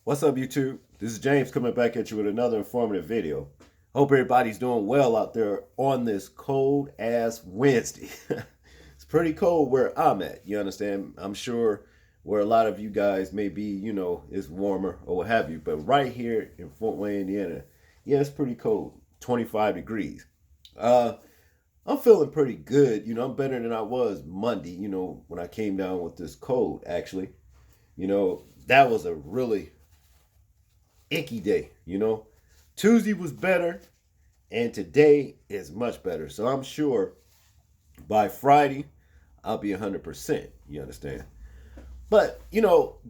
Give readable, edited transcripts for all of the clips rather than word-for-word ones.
What's up, YouTube? This is James coming back at you with another informative video. Hope everybody's doing well out there on this cold ass Wednesday. It's pretty cold where I'm at, you understand? I'm sure where a lot of you guys may be, it's warmer or what have you. But right here in Fort Wayne, Indiana, yeah, it's pretty cold, 25 degrees. Uh, I'm feeling pretty good. I'm better than I was Monday, when I came down with this cold, actually. That was a really icky day. Tuesday was better, and today is much better. So I'm sure by Friday, I'll be 100%. You understand? But,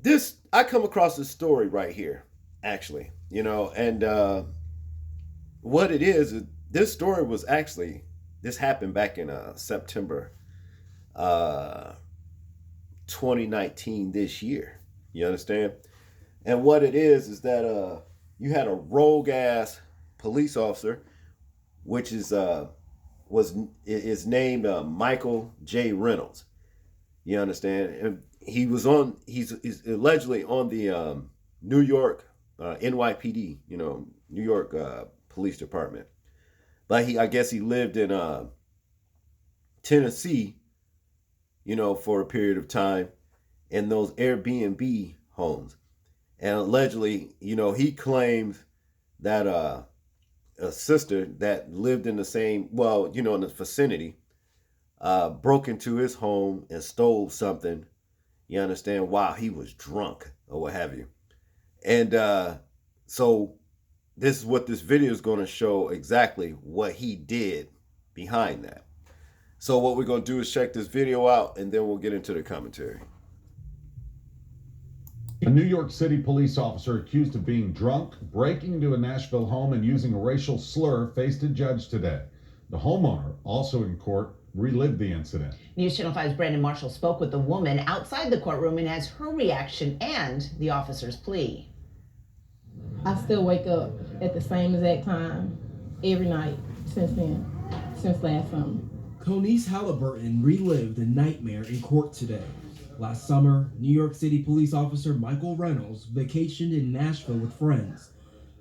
this, I come across this story right here, actually, and what it is, this story was actually, this happened back in September uh, 2019, this year. You understand? And what it is that you had a rogue ass police officer, which is named Michael J. Reynolds. You understand? And he's allegedly on the New York NYPD, New York Police Department. But I guess he lived in Tennessee, for a period of time in those Airbnb homes. And allegedly, he claims that a sister that lived in the same, in the vicinity, broke into his home and stole something, you understand, while he was drunk or what have you. And so this is what this video is going to show, exactly what he did behind that. So what we're going to do is check this video out, and then we'll get into the commentary. A New York City police officer accused of being drunk, breaking into a Nashville home, and using a racial slur faced a judge today. The homeowner, also in court, relived the incident. News Channel 5's Brandon Marshall spoke with the woman outside the courtroom and has her reaction and the officer's plea. I still wake up at the same exact time every night since then, since last summer. Conise Halliburton relived the nightmare in court today. Last summer, New York City police officer Michael Reynolds vacationed in Nashville with friends.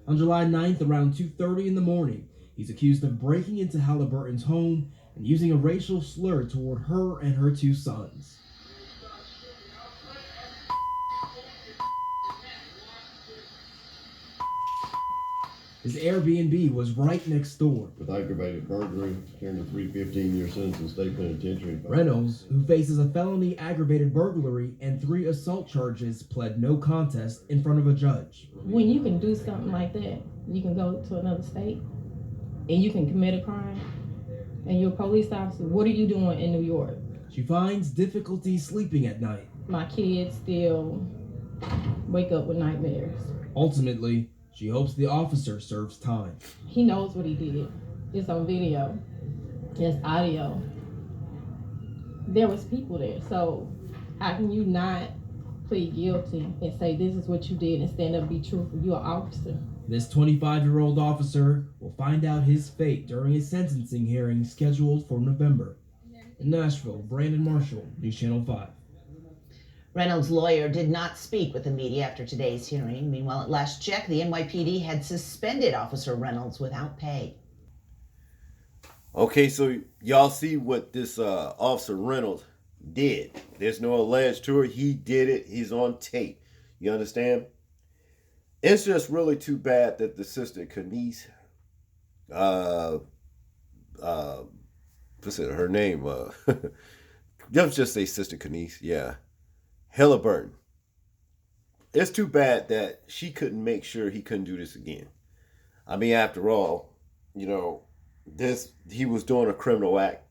On July 9th, around 2:30 in the morning, he's accused of breaking into Halliburton's home and using a racial slur toward her and her two sons. His Airbnb was right next door. With aggravated burglary, carrying a 315-year sentence in state penitentiary. Reynolds, who faces a felony aggravated burglary and 3 assault charges, pled no contest in front of a judge. When you can do something like that, you can go to another state and you can commit a crime, and you're a police officer, what are you doing in New York? She finds difficulty sleeping at night. My kids still wake up with nightmares. Ultimately, she hopes the officer serves time. He knows what he did. It's on video. It's audio. There was people there. So how can you not plead guilty and say this is what you did and stand up and be truthful? You're an officer. This 25-year-old officer will find out his fate during a sentencing hearing scheduled for November. In Nashville, Brandon Marshall, News Channel 5. Reynolds' lawyer did not speak with the media after today's hearing. Meanwhile, at last check, the NYPD had suspended Officer Reynolds without pay. Okay, so y'all see what this Officer Reynolds did. There's no alleged to it. He did it. He's on tape. You understand? It's just really too bad that the sister Conise, what's it, her name? Let's just say Sister Conise, yeah. Halliburton. It's too bad that she couldn't make sure he couldn't do this again. I mean, after all, he was doing a criminal act,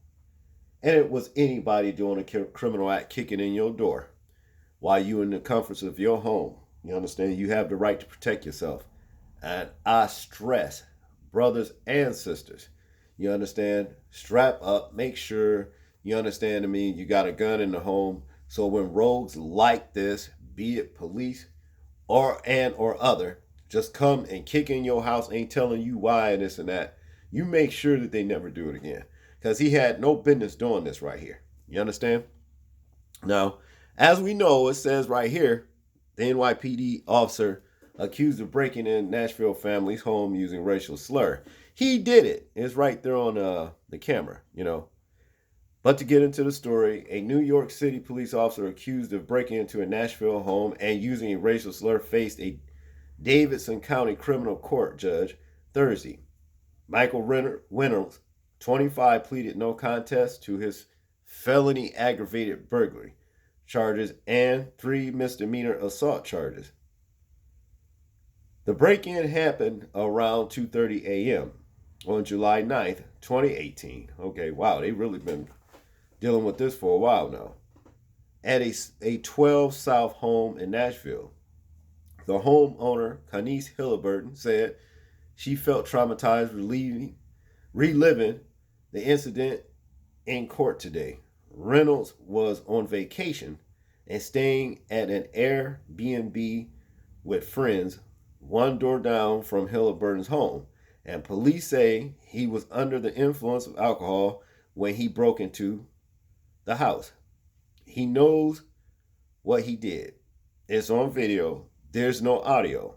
and it was anybody doing a criminal act kicking in your door while you in the comforts of your home. You understand? You have the right to protect yourself. And I stress, brothers and sisters, you understand? Strap up, make sure, you understand I mean, you got a gun in the home. So when rogues like this, be it police or other, just come and kick in your house, ain't telling you why and this and that, you make sure that they never do it again. Because he had no business doing this right here. You understand? Now, as we know, it says right here, the NYPD officer accused of breaking in Nashville family's home using racial slur. He did it. It's right there on the camera, you know. But to get into the story, a New York City police officer accused of breaking into a Nashville home and using a racial slur faced a Davidson County criminal court judge Thursday. Michael Reynolds, 25, pleaded no contest to his felony aggravated burglary charges and 3 misdemeanor assault charges. The break-in happened around 2:30 a.m. on July 9th, 2018. Okay, wow, they've really been dealing with this for a while now. At a 12 South home in Nashville. The homeowner, Connice Hilleburton, said she felt traumatized reliving the incident in court today. Reynolds was on vacation and staying at an Airbnb with friends one door down from Hilleburton's home, and police say he was under the influence of alcohol when he broke into the house. He knows what he did. It's on video. There's no audio.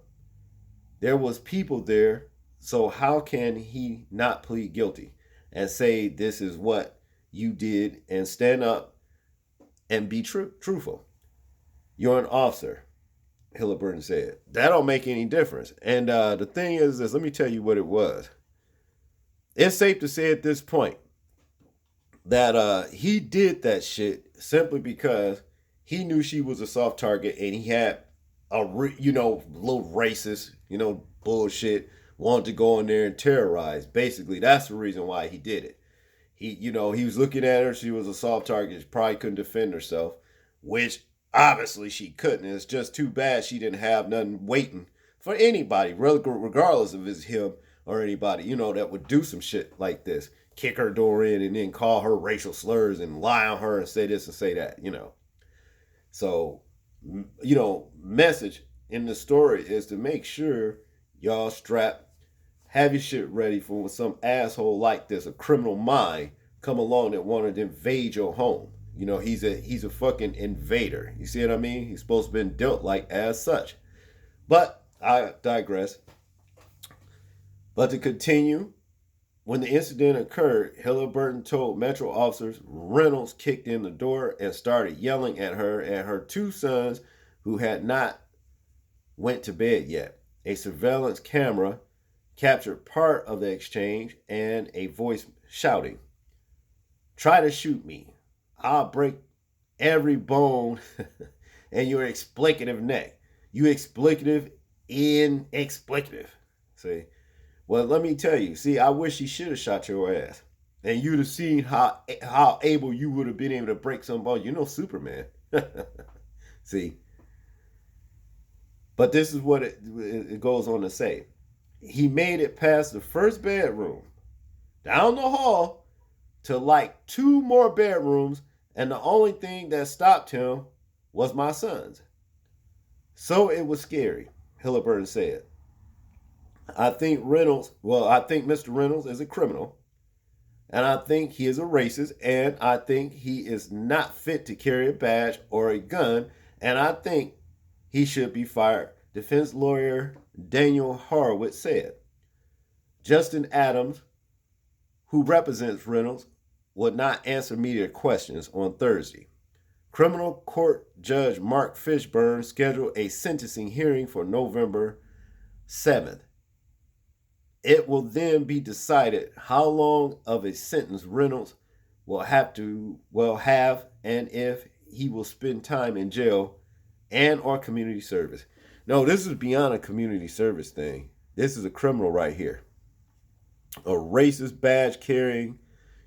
There was people there, so how can he not plead guilty and say this is what you did and stand up and be truthful? You're an officer, Hilleburton said. That don't make any difference. And the thing is this, let me tell you what it was. It's safe to say at this point that he did that shit simply because he knew she was a soft target and he had a little racist, bullshit, wanted to go in there and terrorize. Basically, that's the reason why he did it. He was looking at her. She was a soft target. She probably couldn't defend herself, which obviously she couldn't. It's just too bad she didn't have nothing waiting for anybody, regardless of it's him or anybody, that would do some shit like this. Kick her door in and then call her racial slurs and lie on her and say this and say that, So, message in the story is to make sure y'all have your shit ready for when some asshole like this, a criminal mind, come along that wanted to invade your home. He's a fucking invader. You see what I mean? He's supposed to have been dealt like as such. But I digress. But to continue, when the incident occurred, Hilleburton told Metro officers Reynolds kicked in the door and started yelling at her and her 2 sons who had not went to bed yet. A surveillance camera captured part of the exchange and a voice shouting, "Try to shoot me. I'll break every bone in your explicative neck. You explicative inexplicative." See? Well, let me tell you. See, I wish he should have shot your ass. And you'd have seen how able you would have been able to break some bone. Superman. See? But this is what it goes on to say. He made it past the first bedroom, down the hall, to like 2 more bedrooms, and the only thing that stopped him was my sons. So it was scary, Hilleburton said. I think Mr. Reynolds is a criminal, and I think he is a racist, and I think he is not fit to carry a badge or a gun, and I think he should be fired, defense lawyer Daniel Horowitz said. Justin Adams, who represents Reynolds, would not answer media questions on Thursday. Criminal court judge Mark Fishburne scheduled a sentencing hearing for November 7th. It will then be decided how long of a sentence Reynolds will have and if he will spend time in jail and or community service. No, this is beyond a community service thing. This is a criminal right here. A racist badge carrying,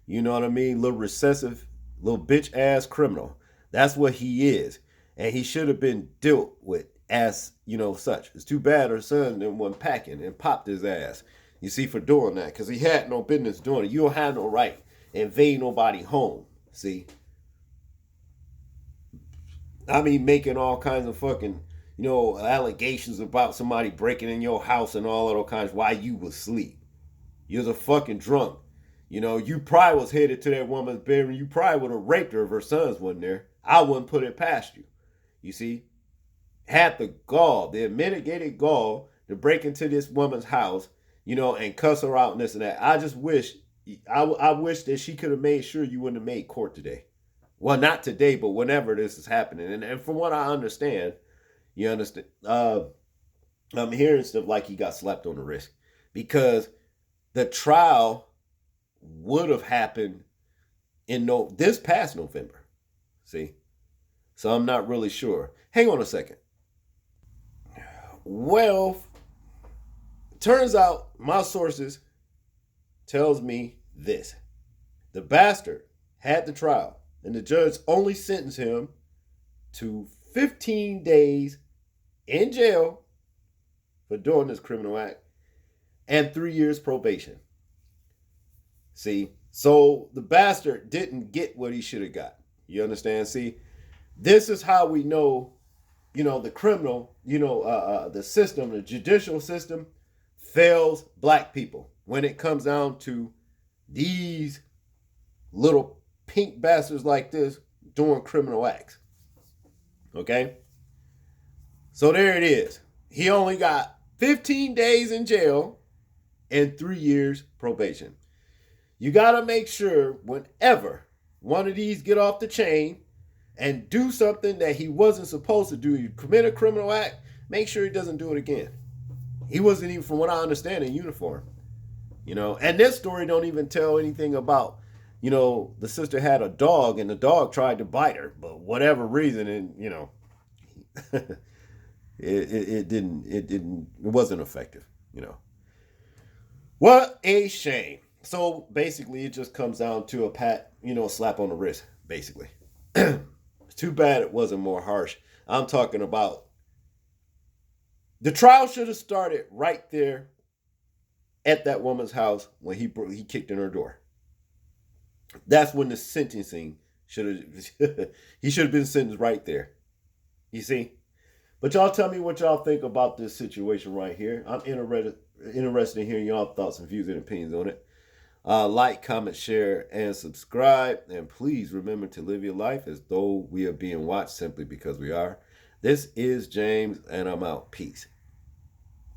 little recessive, little bitch ass criminal. That's what he is. And he should have been dealt with as, such. It's too bad her son then went packing and popped his ass. You see, for doing that, because he had no business doing it. You don't have no right to invade nobody's home. See? I mean, making all kinds of fucking, allegations about somebody breaking in your house and all of those kinds while you was asleep. You was a fucking drunk. You probably was headed to that woman's bedroom. You probably would have raped her if her sons wasn't there. I wouldn't put it past you. You see? had the gall, the unmitigated gall, to break into this woman's house, and cuss her out and this and that. I just wish, I wish that she could have made sure you wouldn't have made court today. Well, not today, but whenever this is happening. And from what I understand, I'm hearing stuff like he got slapped on the wrist because the trial would have happened in this past November. See? So I'm not really sure. Hang on a second. Well, turns out my sources tells me this. The bastard had the trial, and the judge only sentenced him to 15 days in jail for doing this criminal act and 3 years probation. See, so the bastard didn't get what he should have got. You understand? See, this is how we know, the criminal, the system, the judicial system fails black people when it comes down to these little pink bastards like this doing criminal acts. Okay? So there it is. He only got 15 days in jail and 3 years probation. You got to make sure whenever one of these get off the chain and do something that he wasn't supposed to do, you commit a criminal act, make sure he doesn't do it again. He wasn't even, from what I understand, in uniform. And this story don't even tell anything about, the sister had a dog and the dog tried to bite her, but whatever reason, and it wasn't effective, What a shame. So basically it just comes down to a pat, slap on the wrist, basically. It's too bad it wasn't more harsh. I'm talking about the trial should have started right there at that woman's house when he kicked in her door. That's when the sentencing he should have been sentenced right there. You see? But y'all tell me what y'all think about this situation right here. I'm interested in hearing y'all thoughts and views and opinions on it. Like, comment, share, and subscribe. And please remember to live your life as though we are being watched simply because we are. This is James, and I'm out. Peace.